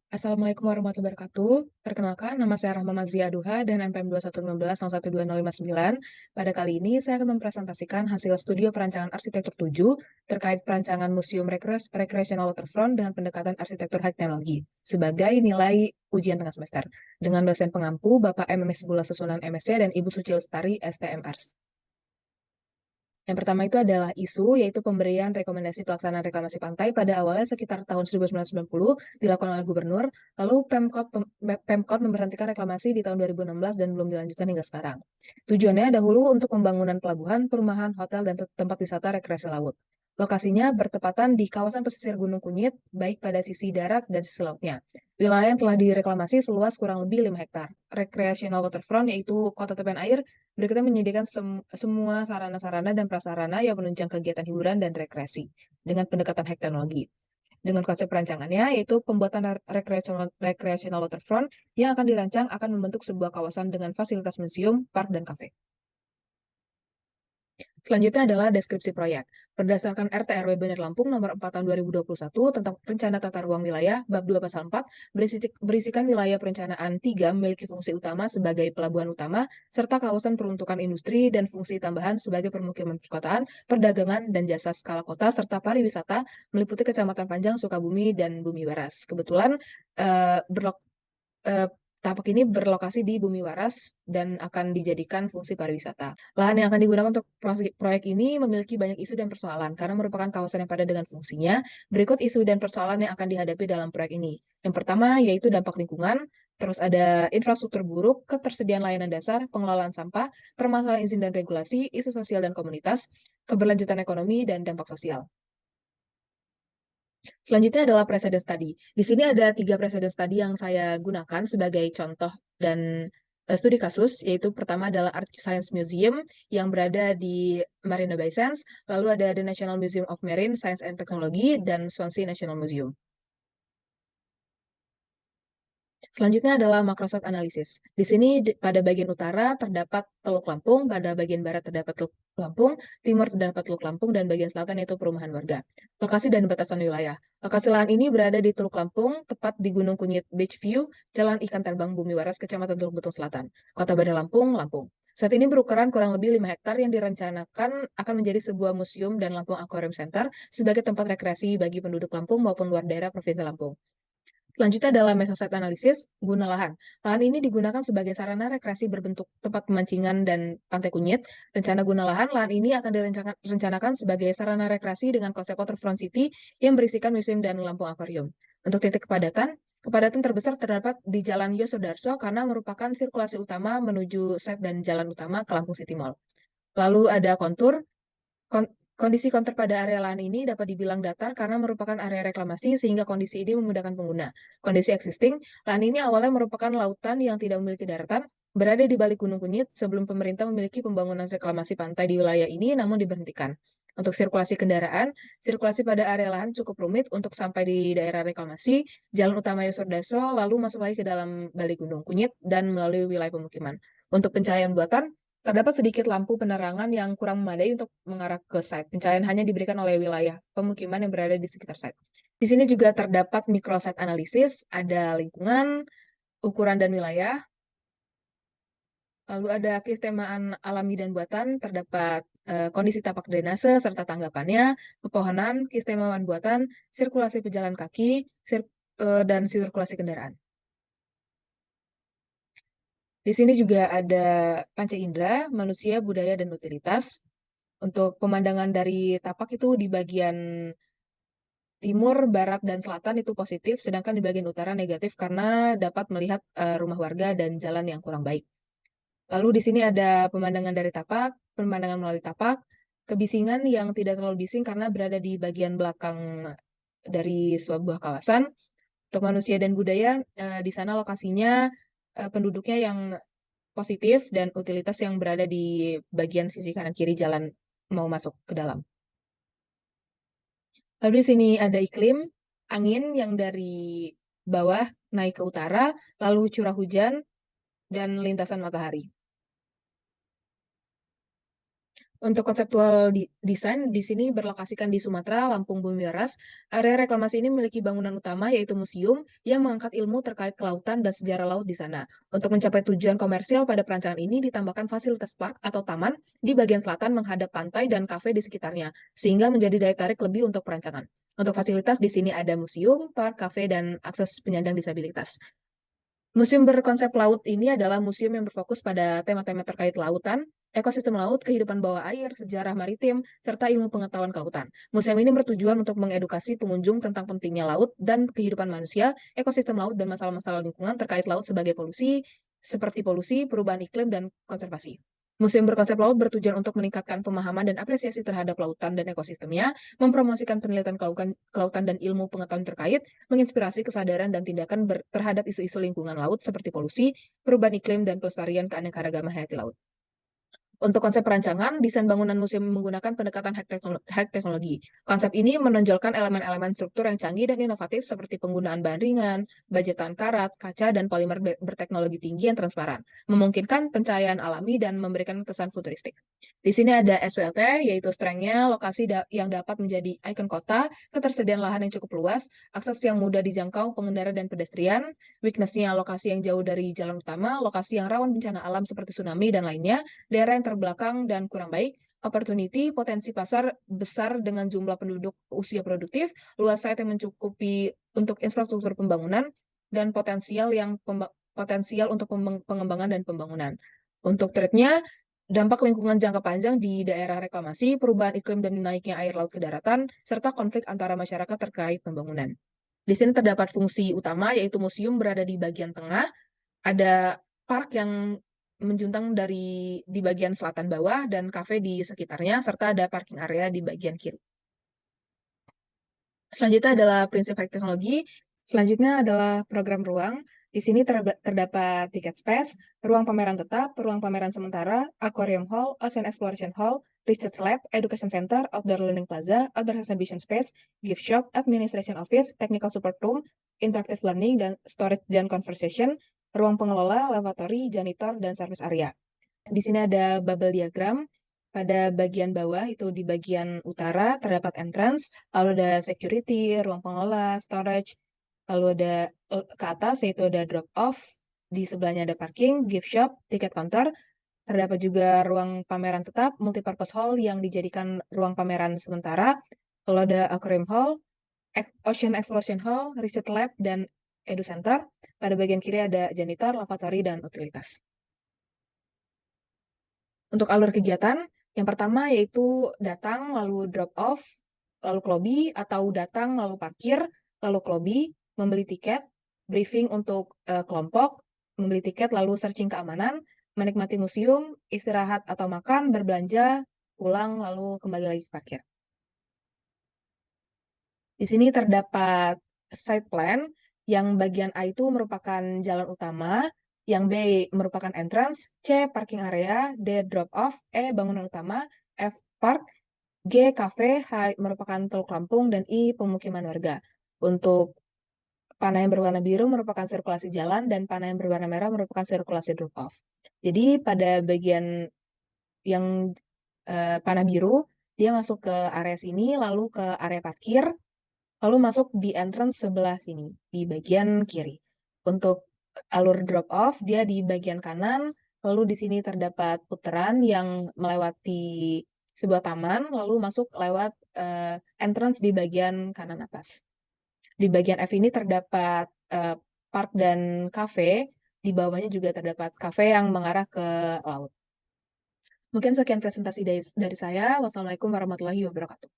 Assalamualaikum warahmatullahi wabarakatuh. Perkenalkan, nama saya Rahma Mazia Duha dan NPM 21150120129. Pada kali ini, saya akan mempresentasikan hasil studio perancangan arsitektur 7 terkait perancangan Museum Recreational Waterfront dengan pendekatan arsitektur high teknologi sebagai nilai ujian tengah semester dengan dosen pengampu Bapak MMS Bula Sesunan MSc dan Ibu Suci Lestari STMRs. Yang pertama itu adalah isu, yaitu pemberian rekomendasi pelaksanaan reklamasi pantai pada awalnya sekitar tahun 1990 dilakukan oleh gubernur, lalu Pemkot memberhentikan reklamasi di tahun 2016 dan belum dilanjutkan hingga sekarang. Tujuannya dahulu untuk pembangunan pelabuhan, perumahan, hotel, dan tempat wisata rekreasi laut. Lokasinya bertepatan di kawasan pesisir Gunung Kunyit, baik pada sisi darat dan sisi lautnya. Wilayah yang telah direklamasi seluas kurang lebih 5 hektar. Recreational Waterfront, yaitu kota tepian air, berikutnya menyediakan semua sarana-sarana dan prasarana yang menunjang kegiatan hiburan dan rekreasi dengan pendekatan high teknologi. Dengan konsep perancangannya, yaitu pembuatan recreational waterfront yang akan dirancang akan membentuk sebuah kawasan dengan fasilitas museum, park, dan kafe. Selanjutnya adalah deskripsi proyek. Berdasarkan RT RW Bener Lampung nomor 4 tahun 2021 tentang rencana tata ruang wilayah bab 2 pasal 4 berisikan wilayah perencanaan 3 memiliki fungsi utama sebagai pelabuhan utama serta kawasan peruntukan industri dan fungsi tambahan sebagai permukiman perkotaan, perdagangan dan jasa skala kota serta pariwisata meliputi Kecamatan Panjang, Sukabumi dan Bumi Waras. Kebetulan eh, berlok eh, tapak ini berlokasi di Bumi Waras dan akan dijadikan fungsi pariwisata. Lahan yang akan digunakan untuk proyek ini memiliki banyak isu dan persoalan karena merupakan kawasan yang padat dengan fungsinya. Berikut isu dan persoalan yang akan dihadapi dalam proyek ini. Yang pertama yaitu dampak lingkungan, terus ada infrastruktur buruk, ketersediaan layanan dasar, pengelolaan sampah, permasalahan izin dan regulasi, isu sosial dan komunitas, keberlanjutan ekonomi, dan dampak sosial. Selanjutnya adalah presiden study. Di sini ada 3 presiden study yang saya gunakan sebagai contoh dan studi kasus, yaitu pertama adalah Art Science Museum yang berada di Marina Bay Sands, lalu ada The National Museum of Marine Science and Technology, dan Swansea National Museum. Selanjutnya adalah makrosat analisis. Di sini pada bagian utara terdapat Teluk Lampung, pada bagian barat terdapat Teluk Lampung, timur terdapat Teluk Lampung, dan bagian selatan yaitu perumahan warga. Lokasi dan batasan wilayah. Lokasi lahan ini berada di Teluk Lampung, tepat di Gunung Kunyit Beach View, Jalan Ikan Terbang Bumi Waras, Kecamatan Teluk Betung Selatan, Kota Bandar Lampung, Lampung. Saat ini berukuran kurang lebih 5 hektar yang direncanakan akan menjadi sebuah museum dan Lampung Aquarium Center sebagai tempat rekreasi bagi penduduk Lampung maupun luar daerah Provinsi Lampung. Selanjutnya adalah mesoset analisis guna lahan. Lahan ini digunakan sebagai sarana rekreasi berbentuk tempat pemancingan dan pantai kunyit. Rencana guna lahan ini akan direncanakan sebagai sarana rekreasi dengan konsep waterfront city yang berisikan museum dan Lampung Aquarium. Untuk titik kepadatan, kepadatan terbesar terdapat di Jalan Yosudarso karena merupakan sirkulasi utama menuju set dan jalan utama ke Lampung City Mall. Lalu ada kontur. Kondisi kontur pada area lahan ini dapat dibilang datar karena merupakan area reklamasi sehingga kondisi ini memudahkan pengguna. Kondisi existing, lahan ini awalnya merupakan lautan yang tidak memiliki daratan, berada di balik Gunung Kunyit sebelum pemerintah memiliki pembangunan reklamasi pantai di wilayah ini namun diberhentikan. Untuk sirkulasi kendaraan, sirkulasi pada area lahan cukup rumit untuk sampai di daerah reklamasi, jalan utama Yosurdaso lalu masuk lagi ke dalam balik Gunung Kunyit dan melalui wilayah pemukiman. Untuk pencahayaan buatan, terdapat sedikit lampu penerangan yang kurang memadai untuk mengarah ke site. Pencahayaan hanya diberikan oleh wilayah pemukiman yang berada di sekitar site. Di sini juga terdapat microsite analisis, ada lingkungan, ukuran dan wilayah, lalu ada keistimewaan alami dan buatan, terdapat kondisi tapak drainase serta tanggapannya, pepohonan, keistimewaan buatan, sirkulasi pejalan kaki, dan sirkulasi kendaraan. Di sini juga ada panca indera, manusia, budaya, dan utilitas. Untuk pemandangan dari tapak itu di bagian timur, barat, dan selatan itu positif, sedangkan di bagian utara negatif karena dapat melihat rumah warga dan jalan yang kurang baik. Lalu di sini ada pemandangan dari tapak, pemandangan melalui tapak, kebisingan yang tidak terlalu bising karena berada di bagian belakang dari sebuah kawasan. Untuk manusia dan budaya, di sana lokasinya penduduknya yang positif dan utilitas yang berada di bagian sisi kanan kiri jalan mau masuk ke dalam. Lalu di sini ada iklim, angin yang dari bawah naik ke utara, lalu curah hujan, dan lintasan matahari. Untuk konseptual desain di sini berlokasikan di Sumatera, Lampung, Bumi Waras. Area reklamasi ini memiliki bangunan utama yaitu museum yang mengangkat ilmu terkait kelautan dan sejarah laut di sana. Untuk mencapai tujuan komersial pada perancangan ini ditambahkan fasilitas park atau taman di bagian selatan menghadap pantai dan kafe di sekitarnya, sehingga menjadi daya tarik lebih untuk perancangan. Untuk fasilitas di sini ada museum, park, kafe, dan akses penyandang disabilitas. Museum berkonsep laut ini adalah museum yang berfokus pada tema-tema terkait lautan, ekosistem laut, kehidupan bawah air, sejarah maritim, serta ilmu pengetahuan kelautan. Museum ini bertujuan untuk mengedukasi pengunjung tentang pentingnya laut dan kehidupan manusia, ekosistem laut, dan masalah-masalah lingkungan terkait laut sebagai polusi, seperti polusi, perubahan iklim, dan konservasi. Museum berkonsep laut bertujuan untuk meningkatkan pemahaman dan apresiasi terhadap lautan dan ekosistemnya, mempromosikan penelitian kelautan dan ilmu pengetahuan terkait, menginspirasi kesadaran dan tindakan terhadap isu-isu lingkungan laut seperti polusi, perubahan iklim, dan pelestarian keanekaragaman hayati laut. Untuk konsep perancangan, desain bangunan museum menggunakan pendekatan high teknologi. Konsep ini menonjolkan elemen-elemen struktur yang canggih dan inovatif seperti penggunaan bahan ringan, bajetan karat, kaca, dan polimer berteknologi tinggi yang transparan, memungkinkan pencahayaan alami dan memberikan kesan futuristik. Di sini ada SWLT, yaitu strength-nya, lokasi yang dapat menjadi ikon kota, ketersediaan lahan yang cukup luas, akses yang mudah dijangkau pengendara dan pedestrian, weakness-nya lokasi yang jauh dari jalan utama, lokasi yang rawan bencana alam seperti tsunami dan lainnya, daerah yang terbelakang dan kurang baik, opportunity, potensi pasar besar dengan jumlah penduduk usia produktif, luas site yang mencukupi untuk infrastruktur pembangunan, dan potensial untuk pengembangan dan pembangunan. Untuk threat-nya, dampak lingkungan jangka panjang di daerah reklamasi, perubahan iklim dan naiknya air laut ke daratan, serta konflik antara masyarakat terkait pembangunan. Di sini terdapat fungsi utama, yaitu museum berada di bagian tengah, ada park yang menjuntang di bagian selatan bawah dan kafe di sekitarnya, serta ada parking area di bagian kiri. Selanjutnya adalah prinsip high teknologi. Selanjutnya adalah program ruang. Di sini terdapat tiket space, ruang pameran tetap, ruang pameran sementara, aquarium hall, ocean exploration hall, research lab, education center, outdoor learning plaza, outdoor exhibition space, gift shop, administration office, technical support room, interactive learning, dan storage dan conversation, ruang pengelola, lavatory, janitor, dan service area. Di sini ada bubble diagram. Pada bagian bawah itu di bagian utara terdapat entrance, lalu ada security, ruang pengelola, storage, lalu ada ke atas yaitu ada drop off, di sebelahnya ada parking, gift shop, tiket counter. Terdapat juga ruang pameran tetap, multipurpose hall yang dijadikan ruang pameran sementara, lalu ada aquarium hall, ocean exploration hall, research lab, dan edu center. Pada bagian kiri ada janitor, lavatory, dan utilitas. Untuk alur kegiatan, yang pertama yaitu datang, lalu drop off, lalu ke lobby, atau datang, lalu parkir, lalu ke lobby, membeli tiket, briefing untuk kelompok, membeli tiket, lalu searching keamanan, menikmati museum, istirahat atau makan, berbelanja, pulang, lalu kembali lagi ke parkir. Di sini terdapat site plan, yang bagian A itu merupakan jalan utama, yang B merupakan entrance, C parking area, D drop off, E bangunan utama, F park, G cafe, H merupakan teluk Lampung, dan I pemukiman warga. Untuk panah yang berwarna biru merupakan sirkulasi jalan, dan panah yang berwarna merah merupakan sirkulasi drop off. Jadi pada bagian yang panah biru, dia masuk ke area sini, lalu ke area parkir, lalu masuk di entrance sebelah sini, di bagian kiri. Untuk alur drop off, dia di bagian kanan, lalu di sini terdapat putaran yang melewati sebuah taman, lalu masuk lewat entrance di bagian kanan atas. Di bagian F ini terdapat park dan cafe, di bawahnya juga terdapat cafe yang mengarah ke laut. Mungkin sekian presentasi dari saya. Wassalamualaikum warahmatullahi wabarakatuh.